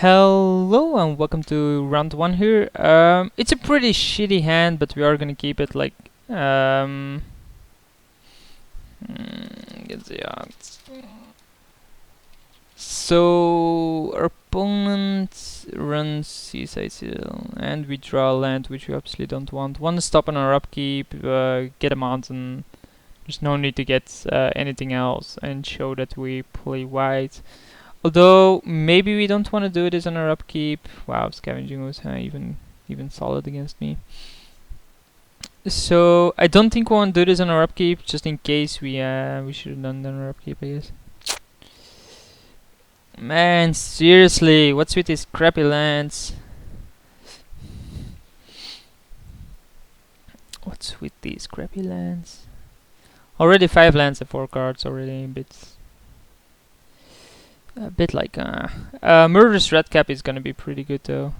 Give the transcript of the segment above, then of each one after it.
Hello and welcome to round one here. It's a pretty shitty hand, but we are gonna keep it like get the odds. So our opponent runs Seaside Seal, and we draw a land which we obviously don't want. Want to stop on our upkeep, get a mountain. There's no need to get anything else and show that we play white. Although maybe we don't want to do this on our upkeep. Wow, scavenging was even solid against me. So I don't think we want to do this on our upkeep, just in case we should have done it on our upkeep, I guess. Man, seriously, what's with these crappy lands? What's with these crappy lands? Already 5 lands and 4 cards, already a bit like Murderous Redcap is gonna be pretty good though,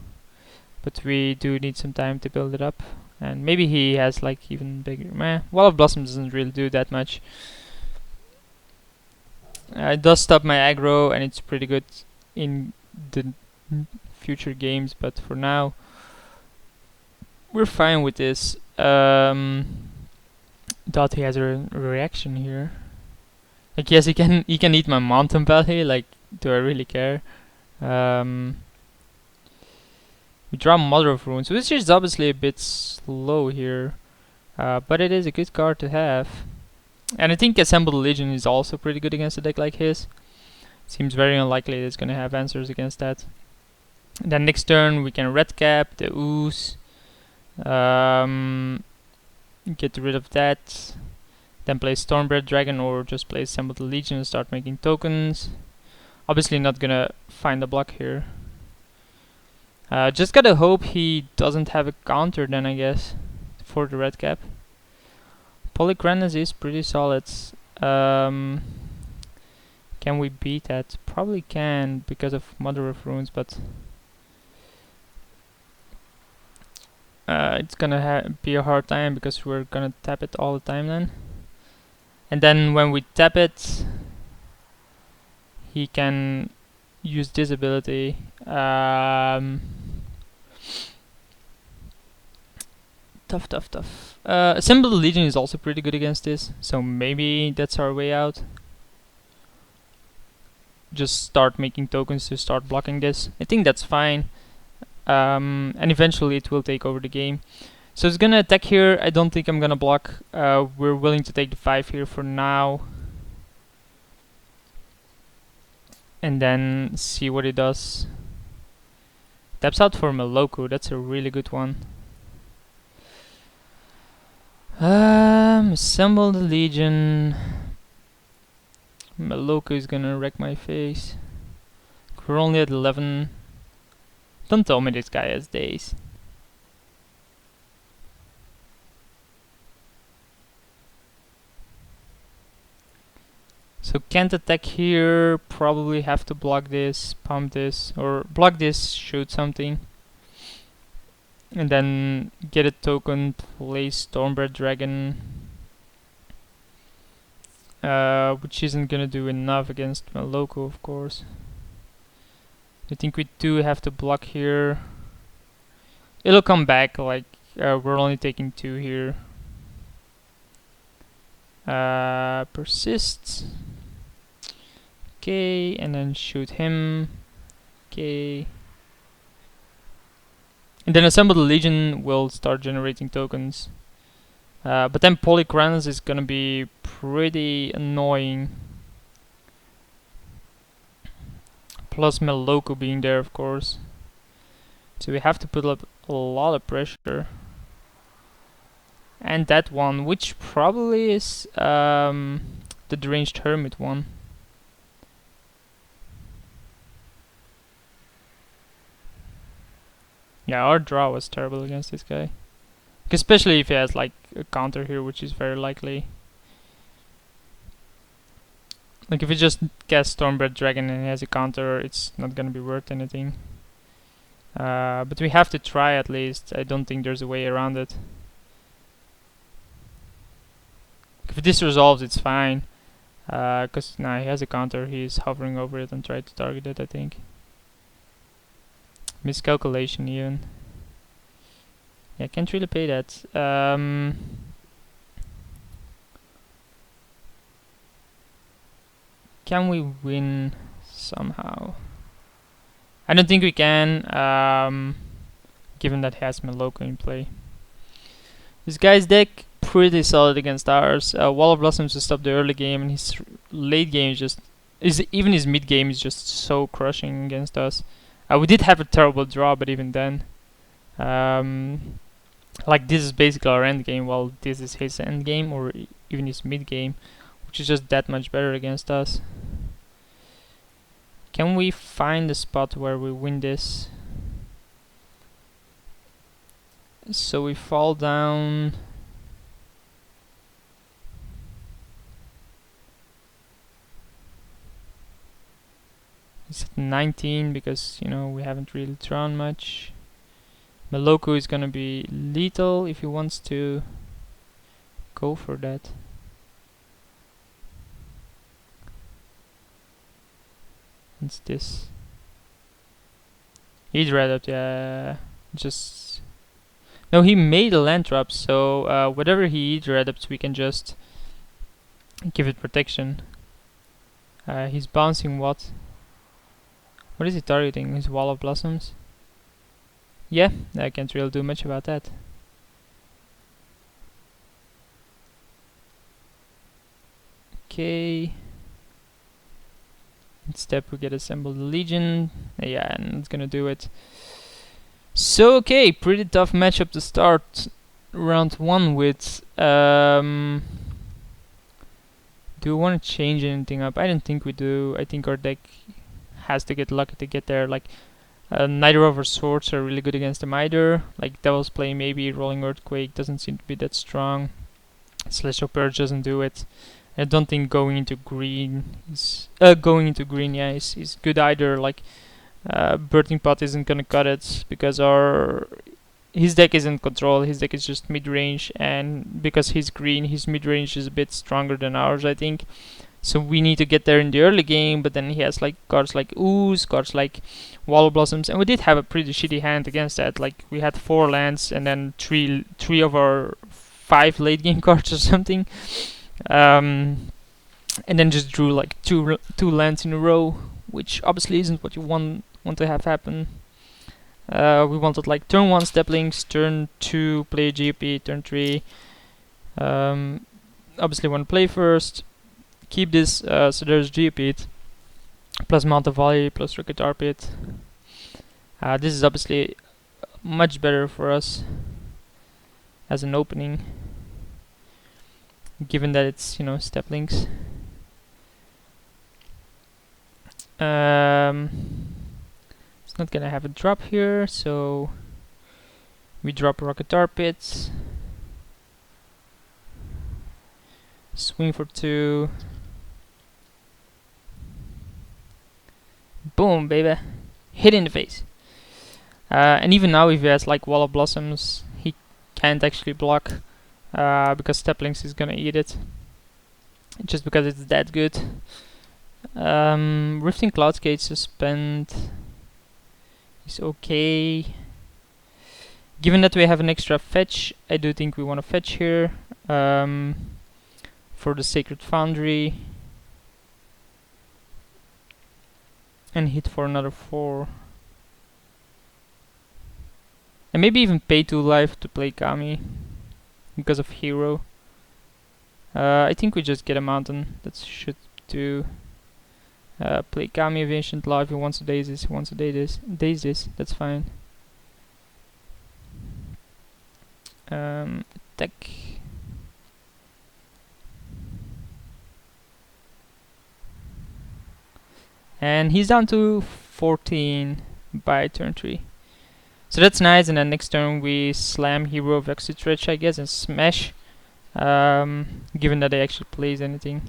but we do need some time to build it up, and maybe he has like even bigger. Meh, Wall of Blossoms doesn't really do that much. It does stop my aggro, and it's pretty good in the future games, but for now we're fine with this. Thought he has a reaction here. Like, yes, he can eat my Mountain Valley. Like, do I really care? We draw Mother of Runes, which is obviously a bit slow here, but it is a good card to have. And I think Assembled Legion is also pretty good against a deck like his. Seems very unlikely it's gonna have answers against that. And then next turn we can Redcap the Ooze, get rid of that. Then play Stormbred Dragon or just play Assembled Legion and start making tokens. Obviously not gonna find a block here. Just gotta hope he doesn't have a counter then, I guess, for the red cap. Polychronis is pretty solid. Can we beat that? Probably can because of Mother of Runes, but it's gonna be a hard time because we're gonna tap it all the time then. And then when we tap it, he can use this ability. Tough. Assembled Legion is also pretty good against this, so maybe that's our way out. Just start making tokens to start blocking this. I think that's fine. And eventually it will take over the game. So it's gonna attack here. I don't think I'm gonna block. We're willing to take the 5 here for now. And then see what it does. Taps out for Meloku, that's a really good one. Assemble the Legion. Meloku is gonna wreck my face. We're only at 11. Don't tell me this guy has days. So can't attack here, probably have to block this, pump this, or block this, shoot something. And then get a token, play Stormbred Dragon. Which isn't gonna do enough against Meloku, of course. I think we do have to block here. It'll come back, like, we're only taking 2 here. Persists. Okay, and then shoot him. Okay. And then Assemble the Legion will start generating tokens. But then Polychronis is gonna be pretty annoying. Plus Meloku being there, of course. So we have to put up a lot of pressure. And that one, which probably is the Deranged Hermit one. Yeah, our draw was terrible against this guy. Especially if he has like a counter here, which is very likely. Like if he just casts Stormbred Dragon and he has a counter, it's not gonna be worth anything. But we have to try at least. I don't think there's a way around it. If this resolves, it's fine. Cause nah, he has a counter, he's hovering over it and trying to target it, I think. Miscalculation even. Yeah, can't really pay that. Can we win somehow? I don't think we can, given that he has Meloko in play. This guy's deck pretty solid against ours. Wall of Blossoms to stop the early game, and his late game even his mid game is just so crushing against us. We did have a terrible draw, but even then, like this is basically our end game, while this is his end game or even his mid game, which is just that much better against us. Can we find a spot where we win this? So we fall down. It's at 19 because, you know, we haven't really drawn much. Meloko is gonna be lethal if he wants to go for that. What's this? He'd rather, yeah, just... No, he made a land trap, so whatever he red ups, we can just give it protection. He's bouncing what? What is he targeting? His Wall of Blossoms? Yeah, I can't really do much about that. Okay. Step we get Assemble the Legion. Yeah, and it's gonna do it. So okay, pretty tough matchup to start round 1 with. Do we want to change anything up? I don't think we do. I think our deck has to get lucky to get there. Like, neither of our swords are really good against them either. Like Devil's Play, maybe Rolling Earthquake doesn't seem to be that strong. Celestial Purge doesn't do it. I don't think going into green is good either. Like, Birthing Pot isn't gonna cut it because his deck isn't control. His deck is just mid range, and because he's green, his mid range is a bit stronger than ours, I think. So we need to get there in the early game. But then he has like cards like Ooze, cards like Wall of Blossoms, and we did have a pretty shitty hand against that. Like, we had 4 lands and then three of our 5 late game cards or something. And then just drew like two lands in a row, which obviously isn't what you want to have happen. We wanted like turn 1 Steplings, turn 2 play GP, turn 3 obviously want to play first, keep this, so there's GP plus Mount of Volley plus Rocket Arpit. This is obviously much better for us as an opening, given that it's, you know, Steplings. It's not gonna have a drop here, so we drop Rocket Arpit, swing for 2, boom, baby, hit in the face. And even now, if he has like Wall of Blossoms, he can't actually block, because Steplings is gonna eat it, just because it's that good. Rifting Cloudgate Suspend is okay. Given that we have an extra fetch, I do think we want to fetch here, for the Sacred Foundry, and hit for another 4. And maybe even pay 2 life to play Kami because of hero. I think we just get a mountain. That should do. Play Kami of Ancient Law if he wants to daze this. He wants to daze this. That's fine. Attack. And he's down to 14 by turn 3. So that's nice, and then next turn we slam Hero of Exit Stretch, I guess, and smash, given that he actually plays anything.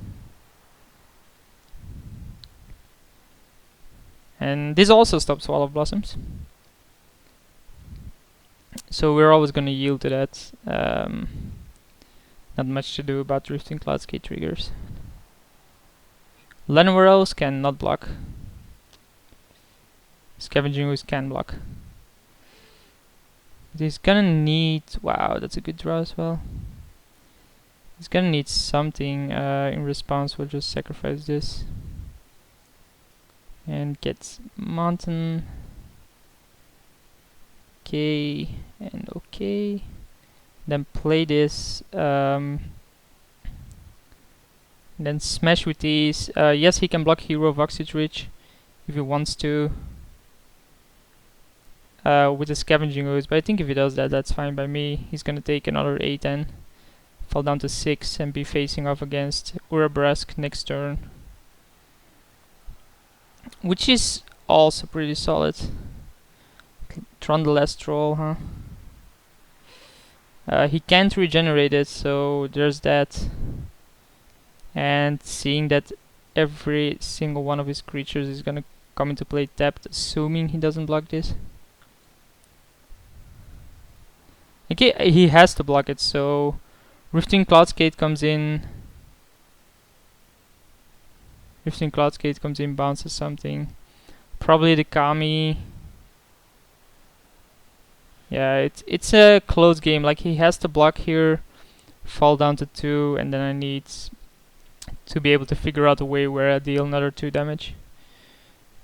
And this also stops Wall of Blossoms. So we're always gonna yield to that. Not much to do about Drifting Cloudskate triggers. Llanowar Elves can not block. Scavenging Ooze can block. But he's gonna need... Wow, that's a good draw as well. He's gonna need something in response. We'll just sacrifice this. And get Mountain. Okay, and okay. Then play this. Then smash with these. Yes, he can block Hero of Oxide Ridge if he wants to. With the Scavenging Ooze, but I think if he does that, that's fine by me. He's gonna take another 8-10, fall down to 6, and be facing off against Urabrask next turn, which is also pretty solid. Trundle Astral, huh? He can't regenerate it, so there's that. And seeing that every single one of his creatures is gonna come into play tapped, assuming he doesn't block this. Okay, he has to block it, so Rifting Cloudskate comes in. Rifting Cloudskate comes in, bounces something. Probably the Kami. Yeah, it's a close game. Like, he has to block here, fall down to 2, and then I need to be able to figure out a way where I deal another 2 damage.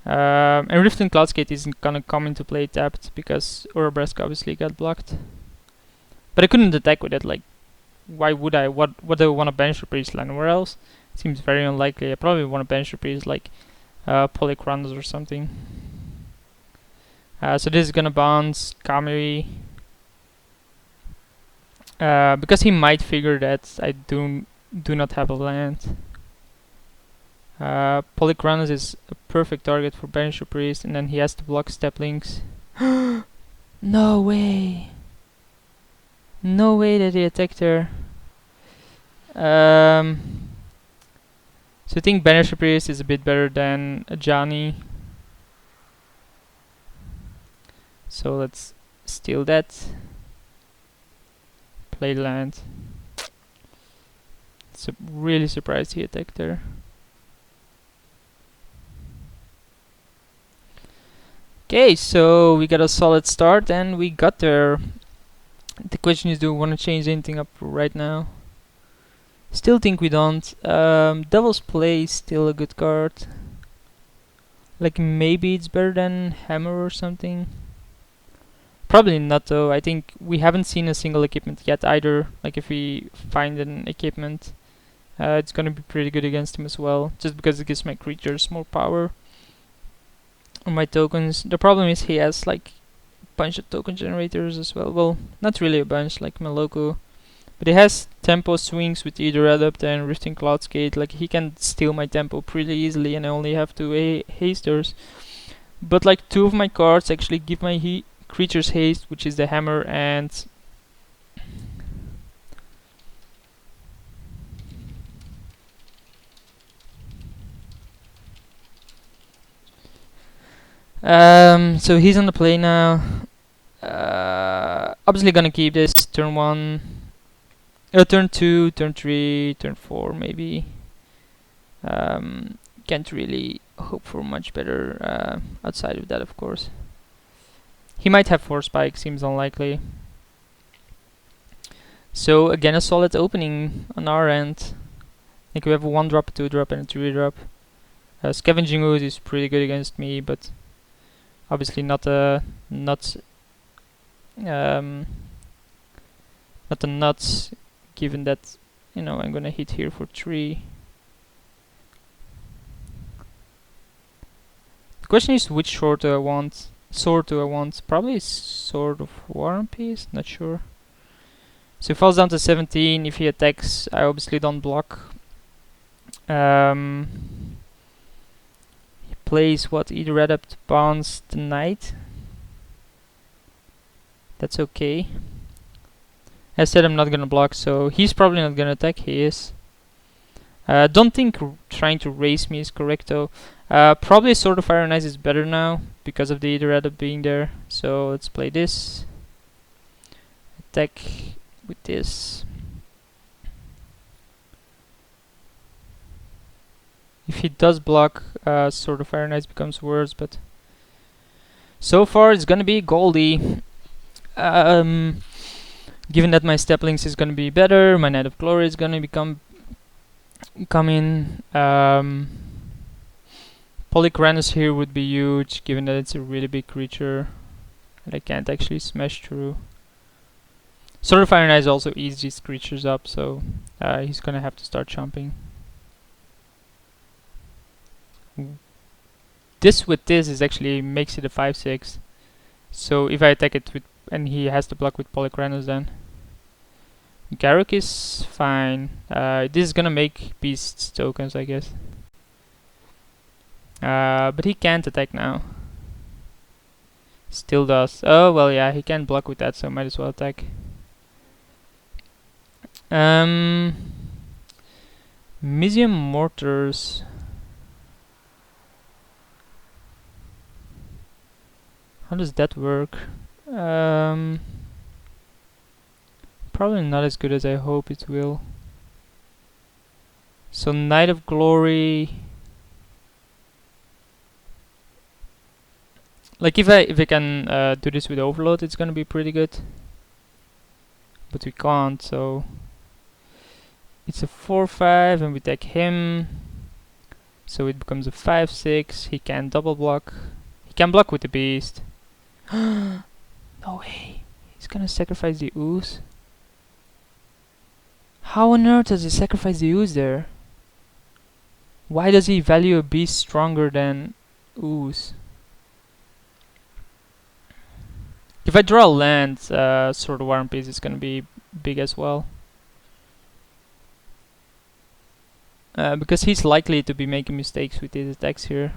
And Rifting Cloudskate isn't gonna come into play tapped because Urabrask obviously got blocked. But I couldn't attack with it. Like, why would I? What do I want to bench the Priest land? Where else? It seems very unlikely. I probably want to bench the Priest like Polychronus or something. So this is gonna bounce Kami. Because he might figure that I do not have a land. Polychronus is a perfect target for Banish the Priest, and then he has to block Step Links. No way! No way that he attacked her. So I think Banish the Priest is a bit better than Ajani. So let's steal that. Play land. Really surprised he attacked her. Okay, so we got a solid start and we got there. The question is, do we want to change anything up right now? Still think we don't. Devil's Play is still a good card. Like, maybe it's better than Hammer or something. Probably not though. I think we haven't seen a single equipment yet either. Like, if we find an equipment, it's gonna be pretty good against him as well, just because it gives my creatures more power on my tokens. The problem is he has like a bunch of token generators as well. Well, not really a bunch, like Maloko, but he has tempo swings with either Adept and Rifting Cloudskate. Like, he can steal my tempo pretty easily, and I only have 2 hasters. But like, 2 of my cards actually give my creatures haste, which is the Hammer and so he's on the play now. Obviously gonna keep this turn 1, turn 2, turn 3, turn 4 maybe. Can't really hope for much better outside of that, of course. He might have 4 spikes, seems unlikely. So again, a solid opening on our end. I think we have a 1-drop, a 2-drop, and a 3-drop. Scavenging Ooze is pretty good against me, but obviously not a nuts. Not a nuts, given that, you know, I'm gonna hit here for 3. The question is, which sword do I want? Probably Sword of War and Peace, not sure. So he falls down to 17. If he attacks, I obviously don't block. He plays what? Either Adept, bounce the Knight. That's okay. I said I'm not gonna block, so he's probably not gonna attack. He is. Don't think trying to race me is correct though. Probably Sword of Fire and Ice is better now because of the Either Adept being there. So let's play this. Attack with this. If he does block, Sword of Fire and Ice becomes worse, but So far, it's gonna be Goldie. Given that my step links is gonna be better, my Knight of Glory is gonna come in. Polychranus here would be huge, given that it's a really big creature that I can't actually smash through. Sword of Iron Eyes also eats these creatures up, so he's gonna have to start chomping. This with this is actually makes it a 5/6. So if I attack it with, and he has to block with Polychranus, then Garruk is fine. This is gonna make beasts tokens, I guess. But he can't attack now. Still does. Oh well, yeah, he can't block with that, so might as well attack. Misium Mortars. How does that work? Probably not as good as I hope it will. So Knight of Glory. Like if I can do this with Overload, it's gonna be pretty good. But we can't, so it's a 4/5, and we take him. So it becomes a 5/6. He can double block. He can block with the beast. No way. He's gonna sacrifice the ooze. How on earth does he sacrifice the ooze there? Why does he value a beast stronger than ooze? If I draw a land, Sword of War Piece is gonna be big as well. Because he's likely to be making mistakes with his attacks here.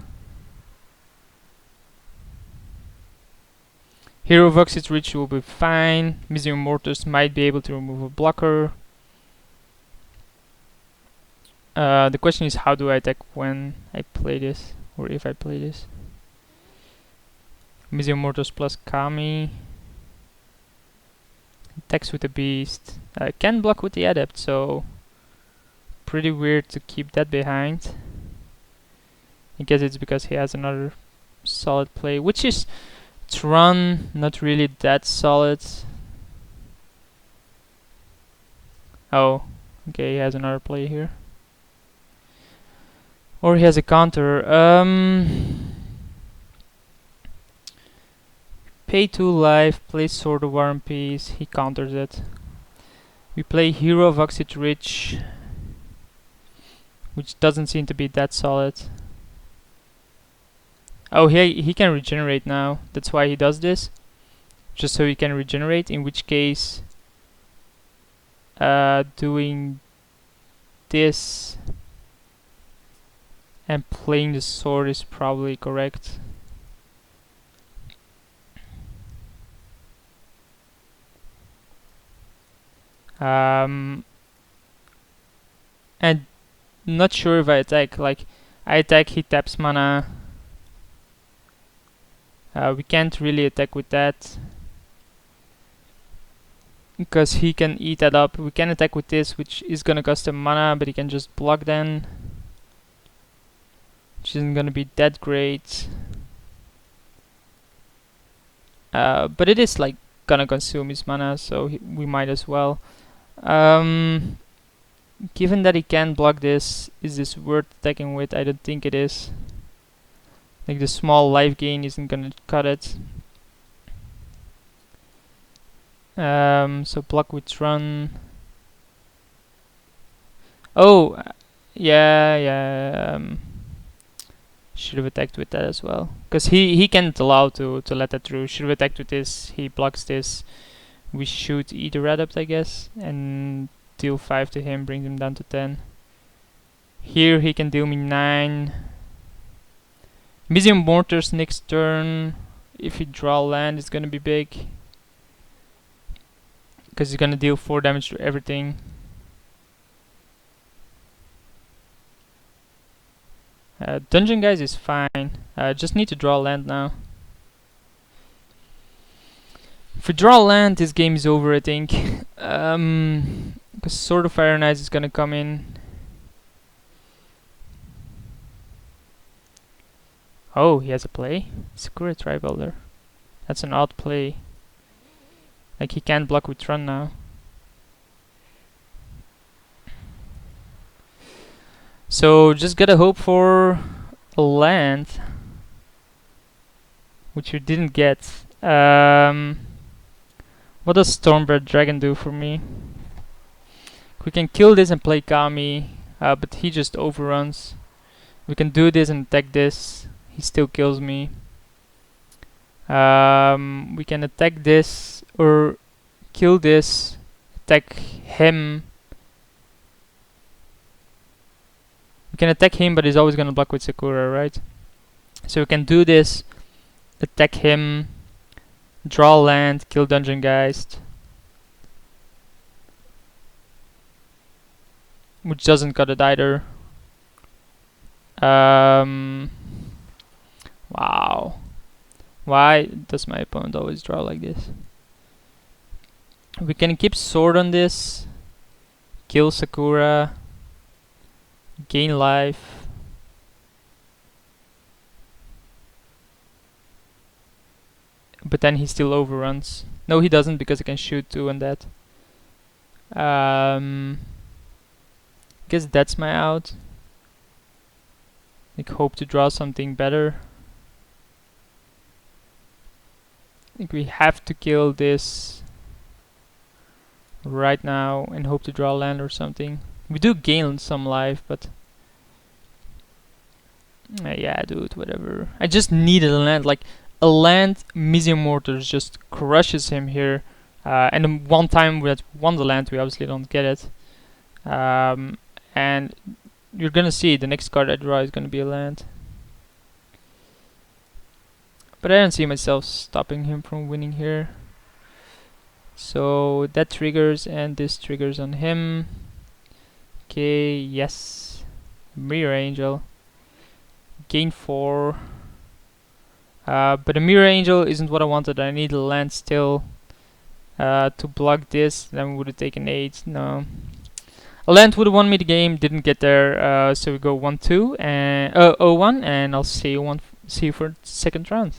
Hero of Oxid's Reach will be fine. Misium Mortars might be able to remove a blocker. The question is, how do I attack when I play this, or if I play this? Misium Mortars plus Kami. Attacks with the beast. Can block with the adept, so pretty weird to keep that behind. I guess it's because he has another solid play, which is Tron, not really that solid. Oh, okay, he has another play here. Or he has a counter. Pay 2 life, play Sword of War and Peace, he counters it. We play Hero of Oxid Rich, which doesn't seem to be that solid. Oh, he can regenerate now, that's why he does this. Just so he can regenerate, in which case doing this and playing the sword is probably correct. And not sure if I attack. Like, I attack, he taps mana. We can't really attack with that because he can eat that up. We can attack with this, which is gonna cost him mana, but he can just block then, which isn't gonna be that great. But it is like gonna consume his mana, so we might as well. Given that he can block this, is this worth attacking with? I don't think it is. Like, the small life gain isn't gonna cut it. So block with run. Oh, yeah. Should have attacked with that as well, because he can't allow to let that through. Should have attacked with this. He blocks this. We shoot either adept, I guess, and deal 5 to him, bring him down to 10. Here he can deal me 9. Misium Mortars next turn. If he draw land, it's gonna be big, because he's gonna deal 4 damage to everything. Dungeon Guys is fine. Just need to draw land now. If we draw land, this game is over, I think. Because Sword of Fire and Ice is gonna come in. Oh, he has a play. Sakura Tribe Elder. That's an odd play. Like, he can't block with run now. So just gotta hope for a land, which we didn't get. What does Stormbred Dragon do for me? We can kill this and play Kami, but he just overruns. We can do this and attack this. He still kills me. We can attack this or kill this, attack him. We can attack him, but he's always gonna block with Sakura, right? So we can do this, attack him, draw land, kill Dungeon Geist, which doesn't cut it either. Wow. Why does my opponent always draw like this? We can keep sword on this, kill Sakura, gain life. But then he still overruns. No, he doesn't, because I can shoot 2 on that. Guess that's my out. Like, hope to draw something better. I think we have to kill this right now and hope to draw land or something. We do gain some life, but yeah, dude, whatever. I just needed a land. Like, a land, Misium Mortars just crushes him here. And the one time we had won the land, we obviously don't get it. And you're gonna see the next card I draw is gonna be a land. But I don't see myself stopping him from winning here. So that triggers, and this triggers on him. Okay, yes. Mirror Angel. Gain 4. But a Mirror Angel isn't what I wanted. I need a land still to block this. Then we would have taken 8. No. A land would have won me the game. Didn't get there. So we go 1-2 and 0-1, and I'll see you for second round.